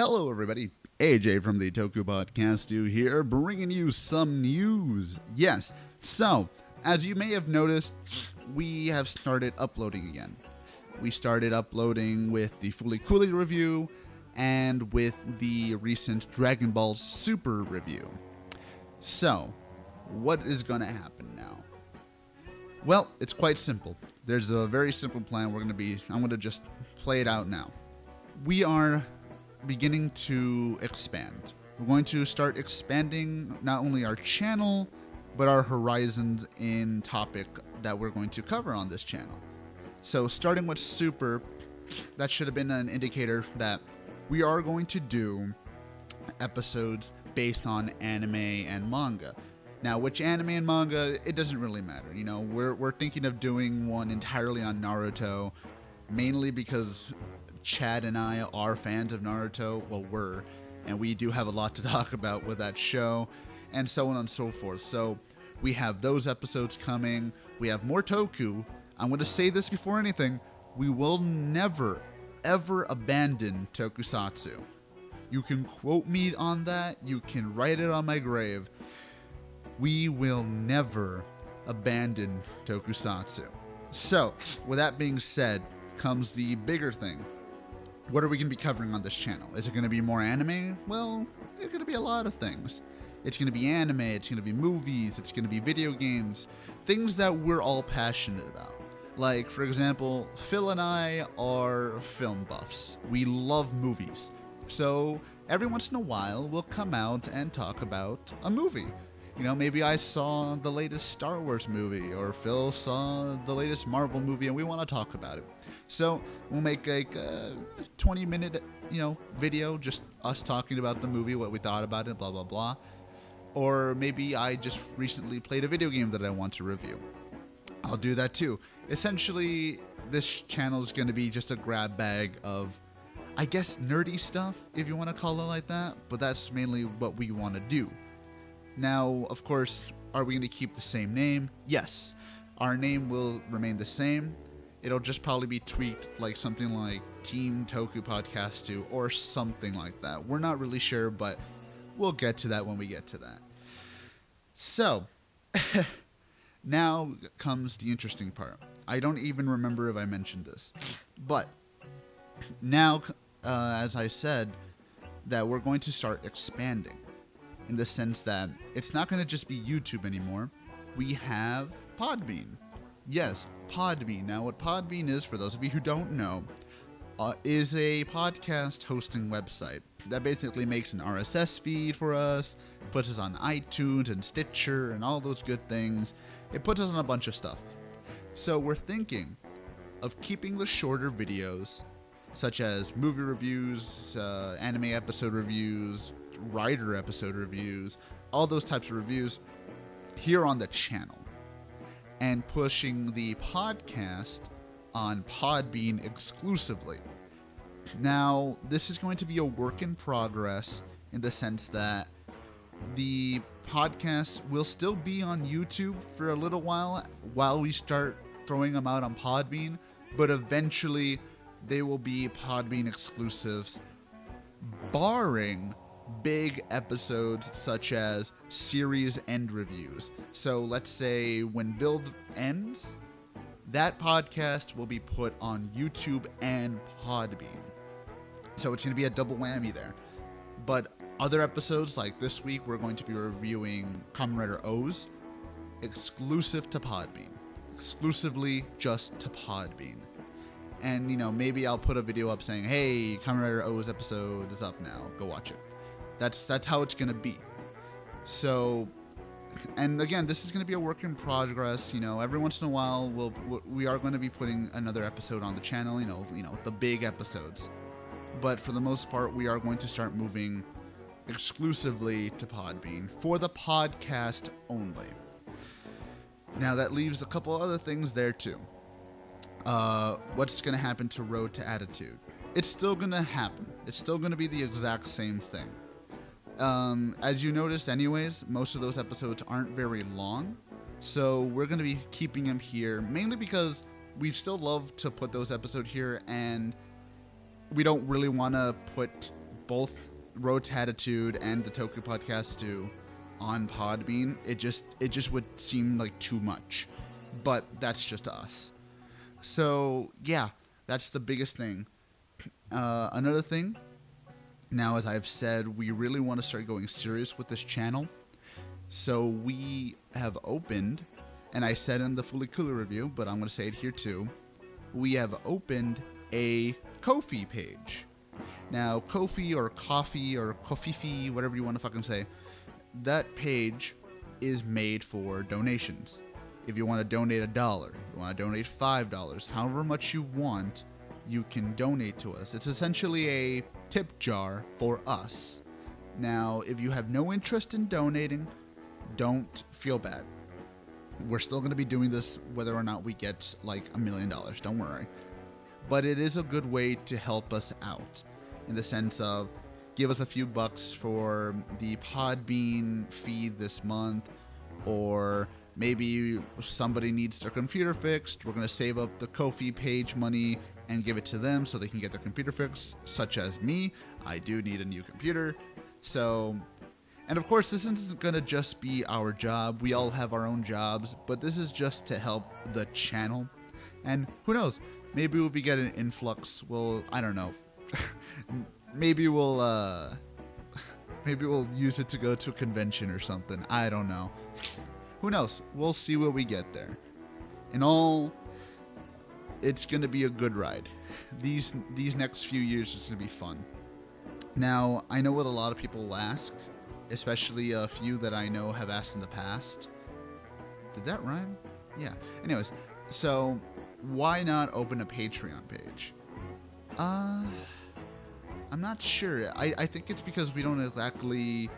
Hello everybody, AJ from the PODCASTU here, bringing you some news. Yes, so, as you may have noticed, we have started uploading again. We started uploading with the Fooly Cooly review and with the recent Dragon Ball Super review. So, what is going to happen now? Well, it's quite simple. There's a very simple plan I'm going to just play it out now. We are beginning to expand. We're going to start expanding not only our channel, but our horizons in topic that we're going to cover on this channel. So starting with Super, that should have been an indicator that we are going to do episodes based on anime and manga. Now, which anime and manga, it doesn't really matter. You know, we're thinking of doing one entirely on Naruto, mainly because Chad and I are fans of Naruto. Well, and we do have a lot to talk about with that show, and so on and so forth. So we have those episodes coming. We have more Toku. I'm going to say this before anything. We will never, ever abandon Tokusatsu. You can quote me on that. You can write it on my grave. We will never abandon Tokusatsu. So, with that being said, comes the bigger thing. What are we going to be covering on this channel? Is it going to be more anime? Well, it's going to be a lot of things. It's going to be anime, it's going to be movies, it's going to be video games, things that we're all passionate about. Like, for example, Phil and I are film buffs. We love movies. So, every once in a while, we'll come out and talk about a movie. You know, maybe I saw the latest Star Wars movie, or Phil saw the latest Marvel movie, and we want to talk about it. So we'll make like a 20-minute, video, just us talking about the movie, what we thought about it, blah, blah, blah. Or maybe I just recently played a video game that I want to review. I'll do that too. Essentially, this channel is going to be just a grab bag of, I guess, nerdy stuff, if you want to call it like that. But that's mainly what we want to do. Now, of course, are we going to keep the same name? Yes. Our name will remain the same. It'll just probably be tweaked like something like Team Toku Podcastu or something like that. We're not really sure, but we'll get to that when we get to that. So, now comes the interesting part. I don't even remember if I mentioned this. But, now, as I said, that we're going to start expanding. In the sense that it's not going to just be YouTube anymore. We have Podbean. Yes, Podbean. Now, what Podbean is, for those of you who don't know, is a podcast hosting website that basically makes an RSS feed for us, puts us on iTunes and Stitcher and all those good things. It puts us on a bunch of stuff. So we're thinking of keeping the shorter videos, such as movie reviews, anime episode reviews, writer episode reviews, all those types of reviews here on the channel, and pushing the podcast on Podbean exclusively. Now, this is going to be a work in progress in the sense that the podcast will still be on YouTube for a little while we start throwing them out on Podbean, but eventually they will be Podbean exclusives, barring big episodes such as series end reviews. So let's say when Build ends, that podcast will be put on YouTube and Podbean. So it's going to be a double whammy there. But other episodes, like this week, we're going to be reviewing Kamen Rider O's, exclusive to Podbean. Exclusively just to Podbean. And, maybe I'll put a video up saying, hey, Kamen Rider O's episode is up now. Go watch it. That's how it's going to be. So, and again, this is going to be a work in progress. Every once in a while, we are going to be putting another episode on the channel, the big episodes. But for the most part, we are going to start moving exclusively to Podbean for the podcast only. Now, that leaves a couple other things there, too. What's going to happen to Road to Attitude? It's still going to happen. It's still going to be the exact same thing. As you noticed anyways, most of those episodes aren't very long, so we're going to be keeping them here, mainly because we still love to put those episodes here, and we don't really want to put both Rotatitude and the Toku Podcastu on Podbean, it just would seem like too much. But that's just us. So yeah, that's the biggest thing. Another thing, now as I've said, we really want to start going serious with this channel. So we have opened, and I said in the Fully Cooler review, but I'm going to say it here too, we have opened a Ko-fi page. Now, Ko-fi or Coffee or Kofifi, whatever you want to fucking say, that page is made for donations. If you want to donate $1, you want to donate $5, however much you want, you can donate to us. It's essentially a tip jar for us. Now, if you have no interest in donating, don't feel bad. We're still going to be doing this whether or not we get like $1 million. Don't worry. But it is a good way to help us out in the sense of give us a few bucks for the Podbean feed this month, or maybe somebody needs their computer fixed. We're going to save up the Ko-fi page money and give it to them so they can get their computer fixed, such as me. I do need a new computer. So, and of course, this isn't going to just be our job. We all have our own jobs, but this is just to help the channel. And who knows? Maybe if we get an influx, I don't know. maybe we'll use it to go to a convention or something. I don't know. Who knows? We'll see where we get there. In all, it's going to be a good ride. These next few years is going to be fun. Now, I know what a lot of people will ask, especially a few that I know have asked in the past. Did that rhyme? Yeah. Anyways, so why not open a Patreon page? I'm not sure. I think it's because we don't exactly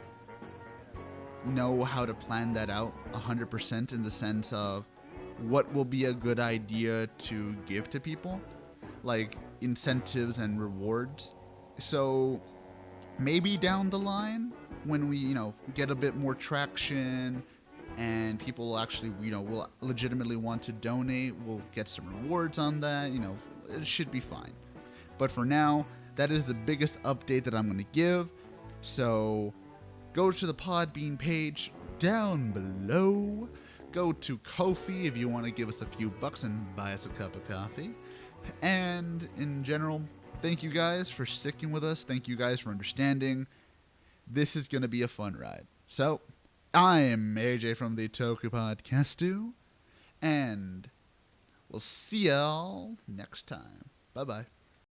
know how to plan that out 100% in the sense of what will be a good idea to give to people, like incentives and rewards. So maybe down the line when we, get a bit more traction and people actually, will legitimately want to donate, we'll get some rewards on that, it should be fine. But for now, that is the biggest update that I'm going to give. So go to the Podbean page down below. Go to Ko-fi if you want to give us a few bucks and buy us a cup of coffee. And in general, thank you guys for sticking with us. Thank you guys for understanding. This is going to be a fun ride. So, I am AJ from the Toku Podcastu, and we'll see y'all next time. Bye-bye.